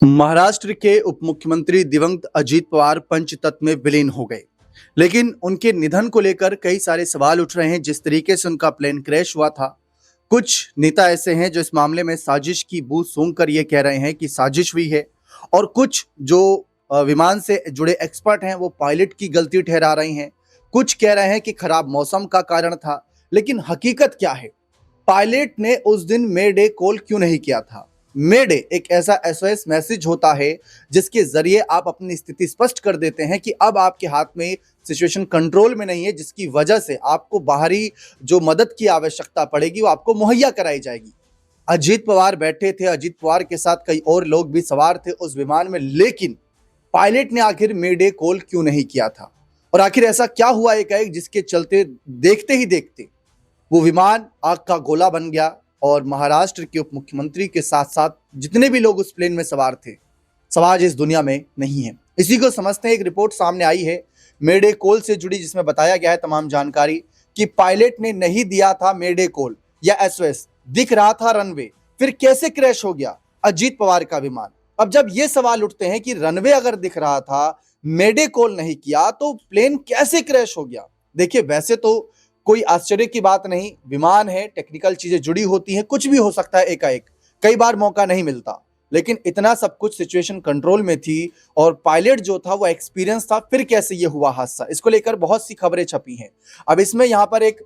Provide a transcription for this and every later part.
महाराष्ट्र के उप मुख्यमंत्री दिवंगत अजीत पवार पंचतत्व में विलीन हो गए। लेकिन उनके निधन को लेकर कई सारे सवाल उठ रहे हैं। जिस तरीके से उनका प्लेन क्रैश हुआ था, कुछ नेता ऐसे हैं जो इस मामले में साजिश की बू सूंघ कर ये कह रहे हैं कि साजिश हुई है, और कुछ जो विमान से जुड़े एक्सपर्ट हैं वो पायलट की गलती ठहरा रहे हैं। कुछ कह रहे हैं कि खराब मौसम का कारण था। लेकिन हकीकत क्या है? पायलट ने उस दिन मे डे कॉल क्यों नहीं किया था? मे डे एक ऐसा एसओएस मैसेज होता है जिसके जरिए आप अपनी स्थिति स्पष्ट कर देते हैं कि अब आपके हाथ में सिचुएशन कंट्रोल में नहीं है, जिसकी वजह से आपको बाहरी जो मदद की आवश्यकता पड़ेगी वो आपको मुहैया कराई जाएगी। अजीत पवार बैठे थे, अजीत पवार के साथ कई और लोग भी सवार थे उस विमान में, लेकिन पायलट ने आखिर मे डे कॉल क्यों नहीं किया था? और आखिर ऐसा क्या हुआ एकाएक जिसके चलते देखते ही देखते वो विमान आग का गोला बन गया और महाराष्ट्र के उप मुख्यमंत्री के साथ साथ जितने भी लोग उस प्लेन में सवार थे, सब आज इस दुनिया में नहीं है। इसी को समझते हैं। एक रिपोर्ट सामने आई है मेडे कॉल से जुड़ी, जिसमें बताया गया है तमाम जानकारी कि पायलट ने नहीं दिया था मेडे कॉल या एसओएस, दिख रहा था रनवे, फिर कैसे क्रैश हो गया अजीत पवार का विमान? अब जब ये सवाल उठते हैं कि रनवे अगर दिख रहा था, मेडे कॉल नहीं किया, तो प्लेन कैसे क्रैश हो गया? देखिए, वैसे तो कोई आश्चर्य की बात नहीं, विमान है, टेक्निकल चीजें जुड़ी होती हैं, कुछ भी हो सकता है एकाएक, कई बार मौका नहीं मिलता। लेकिन इतना सब कुछ सिचुएशन कंट्रोल में थी और पायलट जो था वो एक्सपीरियंस था, फिर कैसे ये हुआ हादसा? इसको लेकर बहुत सी खबरें छपी हैं। अब इसमें यहाँ पर एक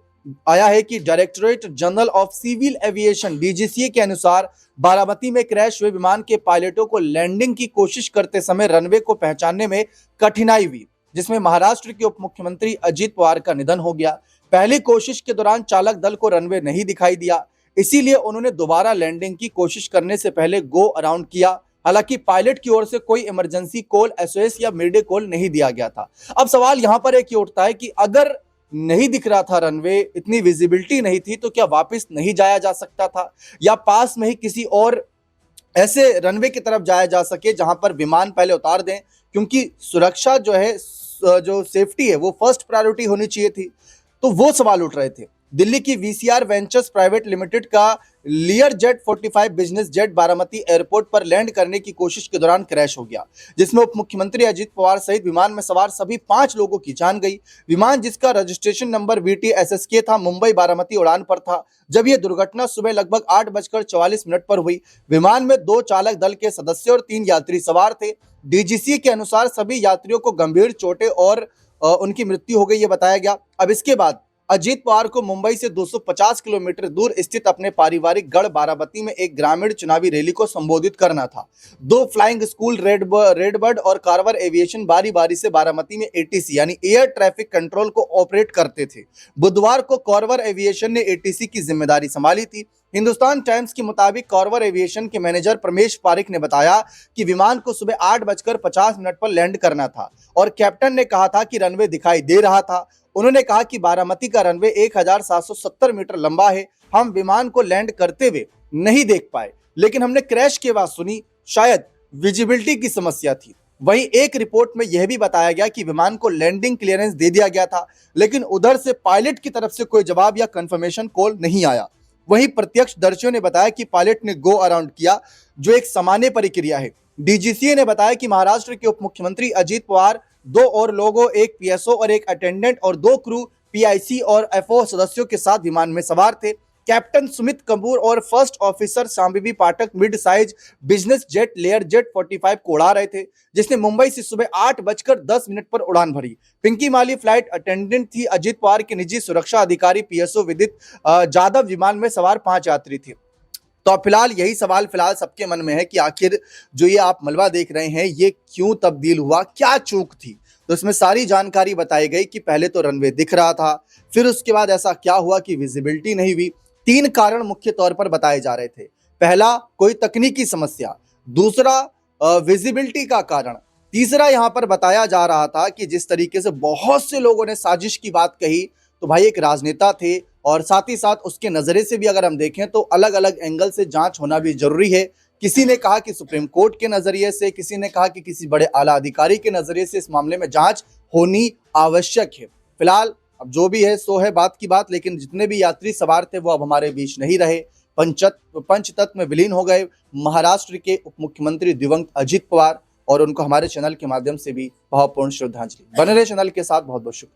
आया है कि directorate general of civil aviation DGCA के अनुसार बारामती में क्रैश हुए विमान के पायलटों को लैंडिंग की कोशिश करते समय रनवे को पहचानने में कठिनाई हुई, जिसमें महाराष्ट्र के उप मुख्यमंत्री अजीत पवार का निधन हो गया। पहली कोशिश के दौरान चालक दल को रनवे नहीं दिखाई दिया, इसीलिए उन्होंने दोबारा लैंडिंग की कोशिश करने से पहले गो अराउंड किया। हालांकि पायलट की ओर से कोई इमरजेंसी कॉल, एसओएस या मेडे कॉल नहीं दिया गया था। अब सवाल यहां पर एक ही उठता है कि अगर नहीं दिख रहा था रनवे, इतनी विजिबिलिटी नहीं थी, तो क्या वापस नहीं जाया जा सकता था, या पास में ही किसी और ऐसे रनवे की तरफ जाया जा सके जहां पर विमान पहले उतार दें? क्योंकि सुरक्षा जो है, जो सेफ्टी है, वो फर्स्ट प्रायोरिटी होनी चाहिए थी। तो वो सवाल उठ रहे थे। दिल्ली की वीसीआर वेंचर्स प्राइवेट लिमिटेड का लियर jet 45 business jet Baramati airport पर लैंड करने की कोशिश के दौरान क्रैश हो गया, जिसमें उप मुख्यमंत्री अजीत पवार सहित विमान में सवार सभी 5 लोगों की जान गई। विमान, जिसका रजिस्ट्रेशन नंबर VTSSK था, मुंबई बारामती उड़ान पर था जब यह दुर्घटना सुबह लगभग 8:44 पर हुई। विमान में 2 चालक दल के सदस्य और 3 यात्री सवार थे। डीजीसी के अनुसार सभी यात्रियों को गंभीर चोटें और उनकी मृत्यु हो गई, ये बताया गया। अब इसके बाद अजीत पवार को मुंबई से 250 किलोमीटर दूर स्थित अपने पारिवारिक गढ़ बारामती में एक ग्रामीण चुनावी रैली को संबोधित करना था। 2 फ्लाइंग स्कूल रेडबर्ड और कार्वर एविएशन बारी बारी से बारामती में एटीसी यानी एयर ट्रैफिक कंट्रोल को ऑपरेट करते थे। बुधवार को कार्वर एविएशन ने एटीसी की जिम्मेदारी संभाली थी। हिंदुस्तान टाइम्स के मुताबिक कार्वर एविएशन के मैनेजर प्रमेश पारिक ने बताया कि विमान को सुबह 8:50 पर लैंड करना था और कैप्टन ने कहा था कि रनवे दिखाई दे रहा था। उन्होंने कहा कि बारामती का रनवे 1770 मीटर लंबा है, हम विमान को लैंड करते हुए नहीं देख पाए, लेकिन हमने क्रैश के बाद सुनी, शायद विजिबिलिटी की समस्या थी। वहीं एक रिपोर्ट में यह भी बताया गया कि विमान को लैंडिंग क्लियरेंस दे दिया गया था, लेकिन उधर से पायलट की तरफ से कोई जवाब या कंफर्मेशन कॉल नहीं आया। वहीं प्रत्यक्षदर्शियों ने बताया कि पायलट ने गो अराउंड किया, जो एक सामान्य प्रक्रिया है। डीजीसीए ने बताया कि महाराष्ट्र के उप मुख्यमंत्री अजीत पवार, 2 और लोगों, एक पीएसओ और एक अटेंडेंट और 2 क्रू पीआईसी और एफओ सदस्यों के साथ विमान में सवार थे। कैप्टन सुमित कपूर और first officer Shambibi Pathak mid size business jet Lear jet 45 को उड़ा रहे थे, जिसने मुंबई से सुबह 8:10 पर उड़ान भरी। पिंकी माली फ्लाइट अटेंडेंट थी। अजीत पवार के निजी सुरक्षा अधिकारी पीएसओ विदित जाधव विमान में सवार 5 यात्री थे। तो अब फिलहाल यही सवाल फिलहाल सबके मन में है कि आखिर जो ये आप मलबा देख रहे हैं, ये क्यों तब्दील हुआ, क्या चूक थी? तो इसमें सारी जानकारी बताई गई कि पहले तो रनवे दिख रहा था, फिर उसके बाद ऐसा क्या हुआ कि विजिबिलिटी नहीं हुई। 3 कारण मुख्य तौर पर बताए जा रहे थे। पहला, कोई तकनीकी समस्या। दूसरा, विजिबिलिटी का कारण। तीसरा, यहां पर बताया जा रहा था कि जिस तरीके से बहुत से लोगों ने साजिश की बात कही, तो भाई एक राजनेता थे और साथ ही साथ उसके नजरे से भी अगर हम देखें तो अलग अलग एंगल से जांच होना भी जरूरी है। किसी ने कहा कि सुप्रीम कोर्ट के नजरिए से, किसी ने कहा कि किसी बड़े आला अधिकारी के नजरिए से इस मामले में जांच होनी आवश्यक है। फिलहाल अब जो भी है सो है बात की बात, लेकिन जितने भी यात्री सवार थे वो अब हमारे बीच नहीं रहे। पंचतत्व में विलीन हो गए महाराष्ट्र के उप मुख्यमंत्री दिवंगत अजित पवार, और उनको हमारे चैनल के माध्यम से भी भावपूर्ण श्रद्धांजलि। बने रहे चैनल के साथ, बहुत बहुत शुक्रिया।